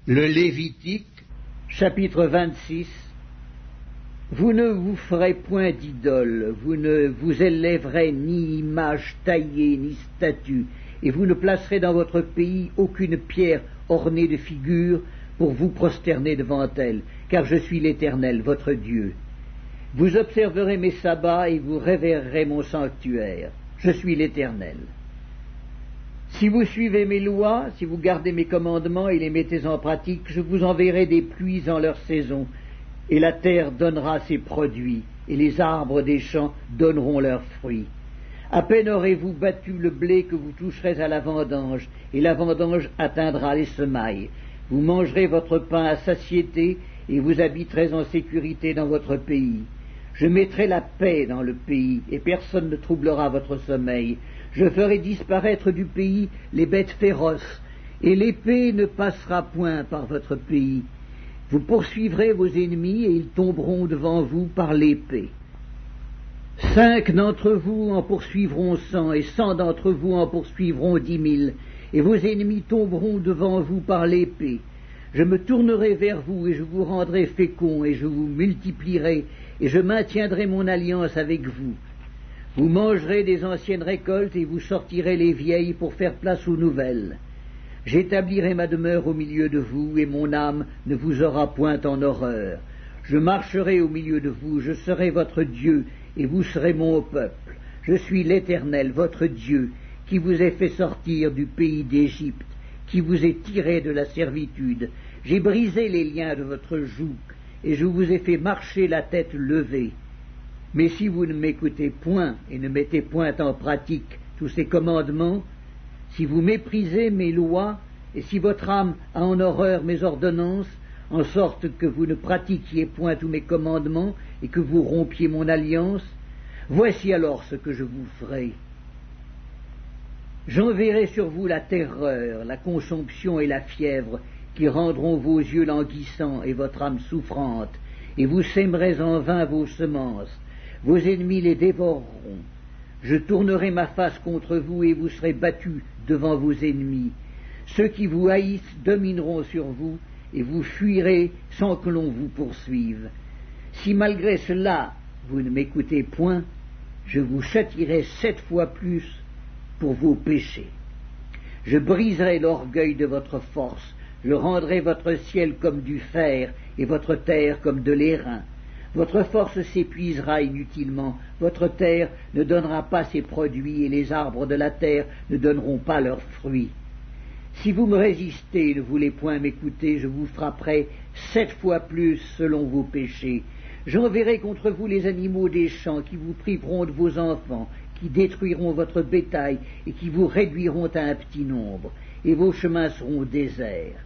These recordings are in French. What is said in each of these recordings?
Le Lévitique, chapitre 26. Vous ne vous ferez point d'idole, vous ne vous élèverez ni image taillée, ni statue, et vous ne placerez dans votre pays aucune pierre ornée de figures pour vous prosterner devant elle, car je suis l'Éternel, votre Dieu. Vous observerez mes sabbats et vous révérerez mon sanctuaire. Je suis l'Éternel. Si vous suivez mes lois, si vous gardez mes commandements et les mettez en pratique, je vous enverrai des pluies en leur saison, et la terre donnera ses produits, et les arbres des champs donneront leurs fruits. À peine aurez-vous battu le blé que vous toucherez à la vendange, et la vendange atteindra les semailles. Vous mangerez votre pain à satiété, et vous habiterez en sécurité dans votre pays. Je mettrai la paix dans le pays, et personne ne troublera votre sommeil. Je ferai disparaître du pays les bêtes féroces, et l'épée ne passera point par votre pays. Vous poursuivrez vos ennemis, et ils tomberont devant vous par l'épée. 5 d'entre vous en poursuivront 100, et 100 d'entre vous en poursuivront 10 000, et vos ennemis tomberont devant vous par l'épée. Je me tournerai vers vous, et je vous rendrai féconds, et je vous multiplierai, et je maintiendrai mon alliance avec vous. Vous mangerez des anciennes récoltes, et vous sortirez les vieilles pour faire place aux nouvelles. J'établirai ma demeure au milieu de vous, et mon âme ne vous aura point en horreur. Je marcherai au milieu de vous, je serai votre Dieu, et vous serez mon peuple. Je suis l'Éternel, votre Dieu, qui vous ai fait sortir du pays d'Égypte, qui vous ai tiré de la servitude. J'ai brisé les liens de votre joug, et je vous ai fait marcher la tête levée. Mais si vous ne m'écoutez point et ne mettez point en pratique tous ces commandements, si vous méprisez mes lois, et si votre âme a en horreur mes ordonnances, en sorte que vous ne pratiquiez point tous mes commandements, et que vous rompiez mon alliance, voici alors ce que je vous ferai. J'enverrai sur vous la terreur, la consomption et la fièvre, qui rendront vos yeux languissants et votre âme souffrante, et vous sèmerez en vain vos semences. Vos ennemis les dévoreront. Je tournerai ma face contre vous, et vous serez battus devant vos ennemis. Ceux qui vous haïssent domineront sur vous, et vous fuirez sans que l'on vous poursuive. Si malgré cela vous ne m'écoutez point, je vous châtierai 7 fois plus pour vos péchés. Je briserai l'orgueil de votre force, je rendrai votre ciel comme du fer, et votre terre comme de l'airain. Votre force s'épuisera inutilement, votre terre ne donnera pas ses produits, et les arbres de la terre ne donneront pas leurs fruits. Si vous me résistez et ne voulez point m'écouter, je vous frapperai 7 fois plus selon vos péchés. J'enverrai contre vous les animaux des champs, qui vous priveront de vos enfants, qui détruiront votre bétail, et qui vous réduiront à un petit nombre, et vos chemins seront déserts.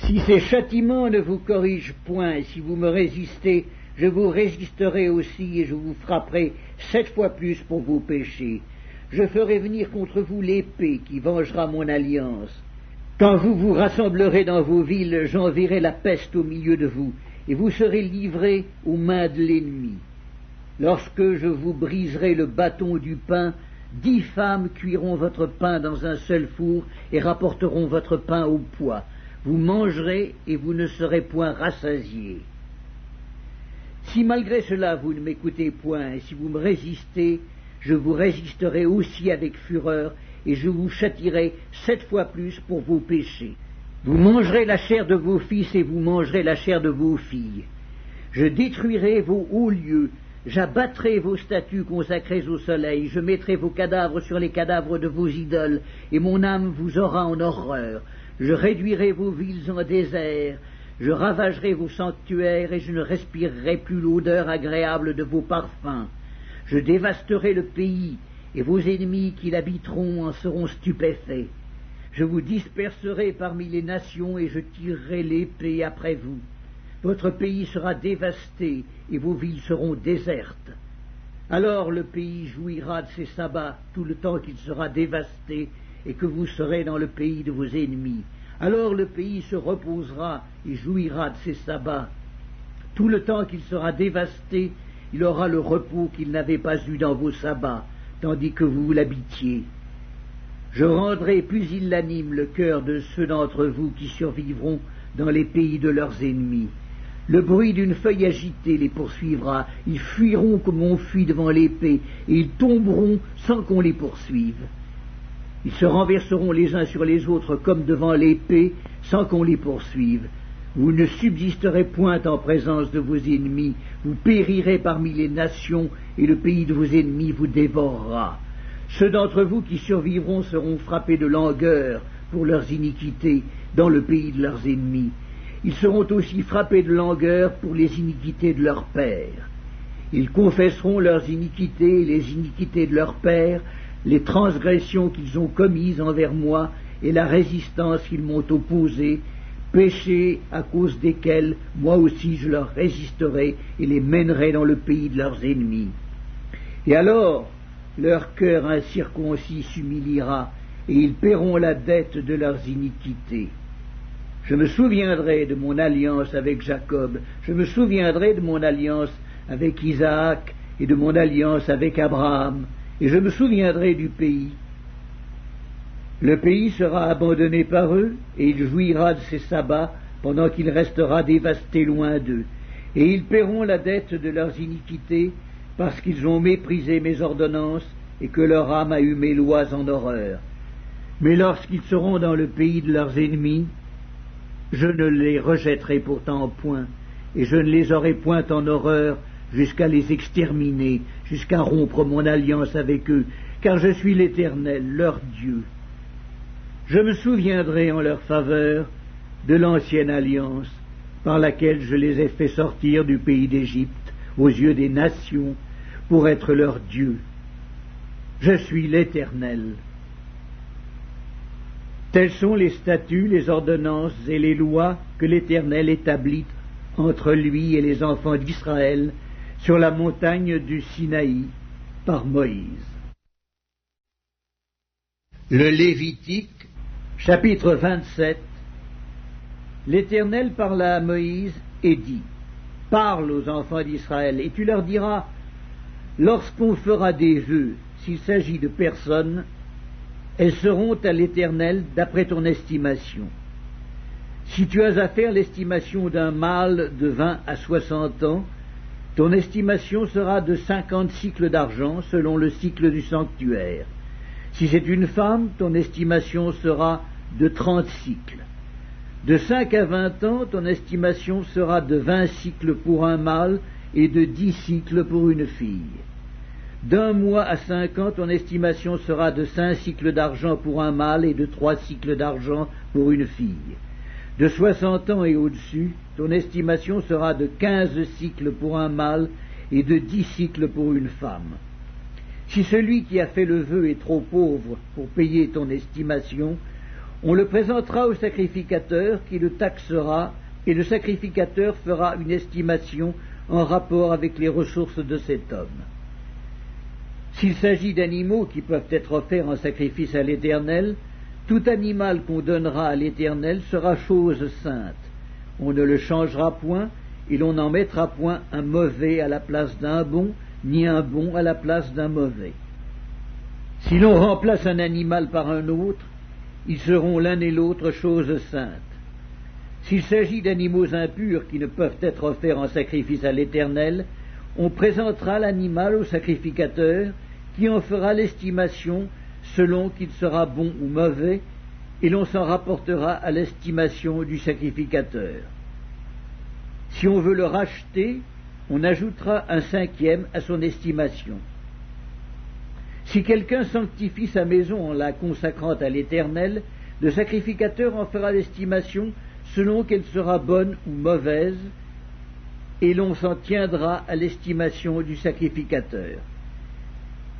Si ces châtiments ne vous corrigent point, et si vous me résistez, je vous résisterai aussi, et je vous frapperai 7 fois plus pour vos péchés. Je ferai venir contre vous l'épée qui vengera mon alliance. Quand vous vous rassemblerez dans vos villes, j'enverrai la peste au milieu de vous, et vous serez livrés aux mains de l'ennemi. Lorsque je vous briserai le bâton du pain, 10 femmes cuiront votre pain dans un seul four, et rapporteront votre pain au poids. Vous mangerez et vous ne serez point rassasiés. Si malgré cela vous ne m'écoutez point, et si vous me résistez, je vous résisterai aussi avec fureur, et je vous châtierai 7 fois plus pour vos péchés. Vous mangerez la chair de vos fils, et vous mangerez la chair de vos filles. Je détruirai vos hauts lieux, j'abattrai vos statues consacrées au soleil, je mettrai vos cadavres sur les cadavres de vos idoles, et mon âme vous aura en horreur. Je réduirai vos villes en désert, je ravagerai vos sanctuaires, et je ne respirerai plus l'odeur agréable de vos parfums. Je dévasterai le pays, et vos ennemis qui l'habiteront en seront stupéfaits. Je vous disperserai parmi les nations, et je tirerai l'épée après vous. Votre pays sera dévasté, et vos villes seront désertes. Alors le pays jouira de ses sabbats tout le temps qu'il sera dévasté, et que vous serez dans le pays de vos ennemis. Alors le pays se reposera et jouira de ses sabbats. Tout le temps qu'il sera dévasté, il aura le repos qu'il n'avait pas eu dans vos sabbats, tandis que vous l'habitiez. Je rendrai pusillanime le cœur de ceux d'entre vous qui survivront dans les pays de leurs ennemis. Le bruit d'une feuille agitée les poursuivra, ils fuiront comme on fuit devant l'épée, et ils tomberont sans qu'on les poursuive. Ils se renverseront les uns sur les autres comme devant l'épée, sans qu'on les poursuive. Vous ne subsisterez point en présence de vos ennemis, vous périrez parmi les nations, et le pays de vos ennemis vous dévorera. Ceux d'entre vous qui survivront seront frappés de langueur pour leurs iniquités dans le pays de leurs ennemis. Ils seront aussi frappés de langueur pour les iniquités de leurs pères. Ils confesseront leurs iniquités et les iniquités de leurs pères, les transgressions qu'ils ont commises envers moi et la résistance qu'ils m'ont opposée, péchés à cause desquels moi aussi je leur résisterai et les mènerai dans le pays de leurs ennemis. Et alors leur cœur incirconcis s'humiliera, et ils paieront la dette de leurs iniquités. Je me souviendrai de mon alliance avec Jacob, je me souviendrai de mon alliance avec Isaac et de mon alliance avec Abraham, et je me souviendrai du pays. Le pays sera abandonné par eux, et il jouira de ses sabbats pendant qu'il restera dévasté loin d'eux. Et ils paieront la dette de leurs iniquités, parce qu'ils ont méprisé mes ordonnances et que leur âme a eu mes lois en horreur. Mais lorsqu'ils seront dans le pays de leurs ennemis, je ne les rejetterai pourtant point, et je ne les aurai point en horreur jusqu'à les exterminer, jusqu'à rompre mon alliance avec eux, car je suis l'Éternel, leur Dieu. Je me souviendrai en leur faveur de l'ancienne alliance par laquelle je les ai fait sortir du pays d'Égypte aux yeux des nations pour être leur Dieu. Je suis l'Éternel. Tels sont les statuts, les ordonnances et les lois que l'Éternel établit entre lui et les enfants d'Israël sur la montagne du Sinaï par Moïse. Le Lévitique, chapitre 27. L'Éternel parla à Moïse et dit: Parle aux enfants d'Israël, et tu leur diras: Lorsqu'on fera des vœux, s'il s'agit de personnes, elles seront à l'Éternel d'après ton estimation. Si tu as à faire l'estimation d'un mâle de 20 à 60 ans, ton estimation sera de 50 cycles d'argent selon le cycle du sanctuaire. Si c'est une femme, ton estimation sera de 30 cycles. De 5 à 20 ans, ton estimation sera de 20 cycles pour un mâle et de 10 cycles pour une fille. D'un mois à 5 ans, ton estimation sera de 5 cycles d'argent pour un mâle et de 3 cycles d'argent pour une fille. De 60 ans et au-dessus, ton estimation sera de 15 cycles pour un mâle et de 10 cycles pour une femme. Si celui qui a fait le vœu est trop pauvre pour payer ton estimation, on le présentera au sacrificateur qui le taxera, et le sacrificateur fera une estimation en rapport avec les ressources de cet homme. S'il s'agit d'animaux qui peuvent être offerts en sacrifice à l'Éternel, tout animal qu'on donnera à l'Éternel sera chose sainte. On ne le changera point, et l'on n'en mettra point un mauvais à la place d'un bon, ni un bon à la place d'un mauvais. Si l'on remplace un animal par un autre, ils seront l'un et l'autre choses saintes. S'il s'agit d'animaux impurs qui ne peuvent être offerts en sacrifice à l'Éternel, on présentera l'animal au sacrificateur, qui en fera l'estimation selon qu'il sera bon ou mauvais, et l'on s'en rapportera à l'estimation du sacrificateur. Si on veut le racheter, on ajoutera un 5e à son estimation. Si quelqu'un sanctifie sa maison en la consacrant à l'Éternel, le sacrificateur en fera l'estimation selon qu'elle sera bonne ou mauvaise, et l'on s'en tiendra à l'estimation du sacrificateur.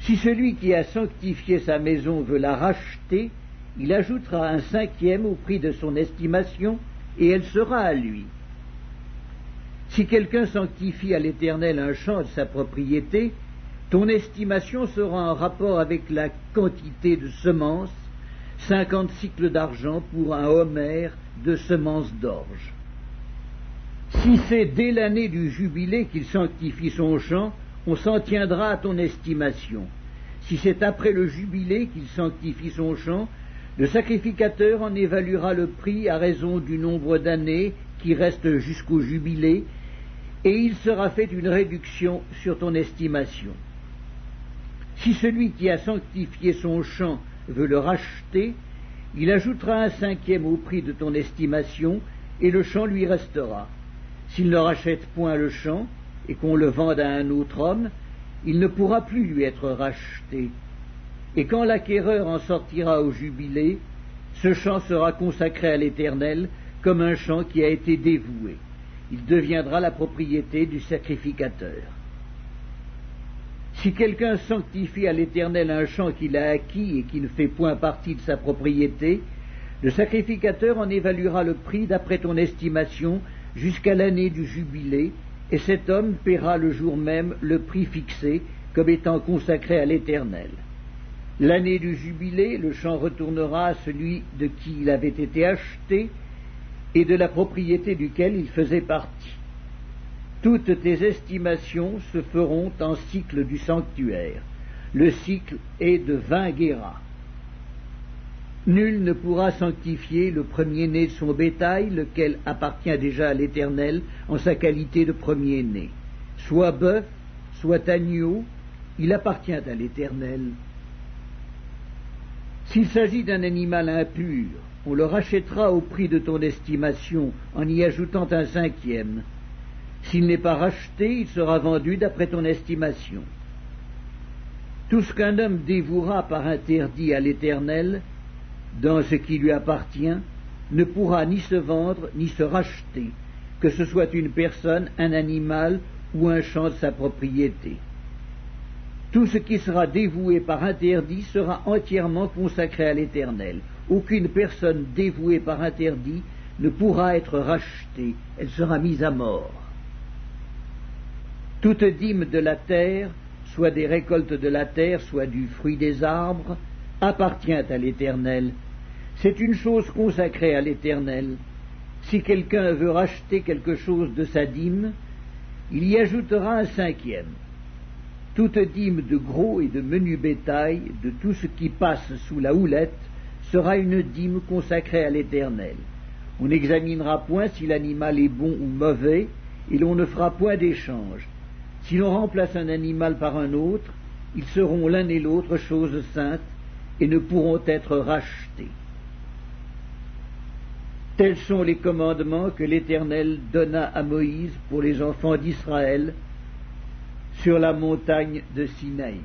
Si celui qui a sanctifié sa maison veut la racheter, il ajoutera un 5e au prix de son estimation, et elle sera à lui. Si quelqu'un sanctifie à l'Éternel un champ de sa propriété, ton estimation sera en rapport avec la quantité de semences, 50 cycles d'argent pour un homère de semences d'orge. Si c'est dès l'année du jubilé qu'il sanctifie son champ, on s'en tiendra à ton estimation. Si c'est après le jubilé qu'il sanctifie son champ, le sacrificateur en évaluera le prix à raison du nombre d'années qui restent jusqu'au jubilé, et il sera fait une réduction sur ton estimation. Si celui qui a sanctifié son champ veut le racheter, il ajoutera un cinquième au prix de ton estimation, et le champ lui restera. S'il ne rachète point le champ, et qu'on le vende à un autre homme, il ne pourra plus lui être racheté. Et quand l'acquéreur en sortira au jubilé, ce champ sera consacré à l'Éternel comme un champ qui a été dévoué. Il deviendra la propriété du sacrificateur. Si quelqu'un sanctifie à l'Éternel un champ qu'il a acquis et qui ne fait point partie de sa propriété, le sacrificateur en évaluera le prix d'après ton estimation jusqu'à l'année du jubilé, et cet homme paiera le jour même le prix fixé comme étant consacré à l'Éternel. L'année du jubilé, le champ retournera à celui de qui il avait été acheté et de la propriété duquel il faisait partie. Toutes tes estimations se feront en cycle du sanctuaire. Le cycle est de 20 guéras. Nul ne pourra sanctifier le premier-né de son bétail, lequel appartient déjà à l'Éternel en sa qualité de premier-né. Soit bœuf, soit agneau, il appartient à l'Éternel. S'il s'agit d'un animal impur, on le rachètera au prix de ton estimation, en y ajoutant un cinquième. S'il n'est pas racheté, il sera vendu d'après ton estimation. Tout ce qu'un homme dévouera par interdit à l'Éternel, dans ce qui lui appartient, ne pourra ni se vendre ni se racheter, que ce soit une personne, un animal ou un champ de sa propriété. Tout ce qui sera dévoué par interdit sera entièrement consacré à l'Éternel. Aucune personne dévouée par interdit ne pourra être rachetée, elle sera mise à mort. Toute dîme de la terre, soit des récoltes de la terre, soit du fruit des arbres, appartient à l'Éternel. C'est une chose consacrée à l'Éternel. Si quelqu'un veut racheter quelque chose de sa dîme, il y ajoutera un cinquième. Toute dîme de gros et de menu bétail, de tout ce qui passe sous la houlette, sera une dîme consacrée à l'Éternel. On n'examinera point si l'animal est bon ou mauvais, et l'on ne fera point d'échange. Si l'on remplace un animal par un autre, ils seront l'un et l'autre choses saintes, et ne pourront être rachetés. Tels sont les commandements que l'Éternel donna à Moïse pour les enfants d'Israël sur la montagne de Sinaï.